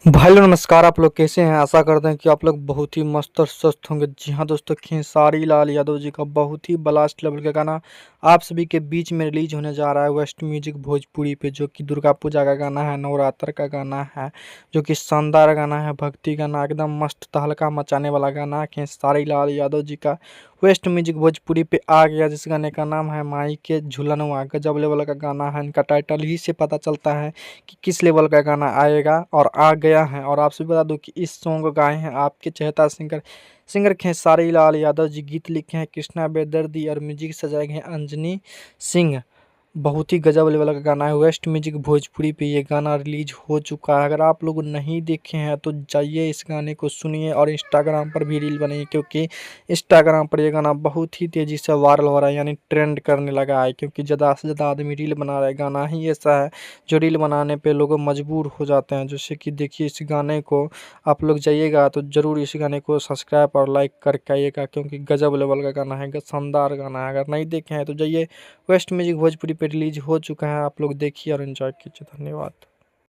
भाई लोग नमस्कार। आप लोग कैसे हैं? आशा करते हैं कि आप लोग बहुत ही मस्त और स्वस्थ होंगे। जी हाँ दोस्तों, खेसारी लाल यादव जी का बहुत ही ब्लास्ट लेवल का गाना आप सभी के बीच में रिलीज होने जा रहा है वेस्ट म्यूजिक भोजपुरी पे, जो कि दुर्गा पूजा का गाना है, नवरात्र का गाना है, जो कि शानदार गाना है, भक्ति गाना, एकदम मस्त तहलका मचाने वाला गाना है। खेसारी लाल यादव जी का वेस्ट म्यूजिक भोजपुरी पे आ गया, जिस गाने का नाम है माई के झूलनवा। गजब लेवल का गाना है, इनका टाइटल ही से पता चलता है कि किस लेवल का गाना आएगा और आ गया है। और आपसे बता दूं कि इस सॉन्ग को गाए हैं आपके चहेता सिंगर सिंगर खेसारी लाल यादव जी। गीत लिखे हैं कृष्णा बेदर्दी और म्यूजिक सजाए गए हैं अंजनी सिंह। बहुत ही गजब लेवल का गाना है। वेस्ट म्यूजिक भोजपुरी पे ये गाना रिलीज हो चुका है। अगर आप लोग नहीं देखे हैं तो जाइए इस गाने को सुनिए और इंस्टाग्राम पर भी रील बनाइए, क्योंकि इंस्टाग्राम पर ये गाना बहुत ही तेज़ी से वायरल हो रहा है, यानी ट्रेंड करने लगा है। क्योंकि ज़्यादा से ज़्यादा आदमी रील बना रहा है। गाना ही ऐसा है जो रील बनाने पे लोग मजबूर हो जाते हैं। जैसे कि देखिए, इस गाने को आप लोग जाइएगा तो ज़रूर इस गाने को सब्सक्राइब और लाइक करके आइएगा, क्योंकि गजब लेवल का गाना है, शानदार गाना है। अगर नहीं देखे हैं तो जाइए, वेस्ट म्यूजिक भोजपुरी पे रिलीज हो चुका है। आप लोग देखिए और एंजॉय कीजिए। धन्यवाद।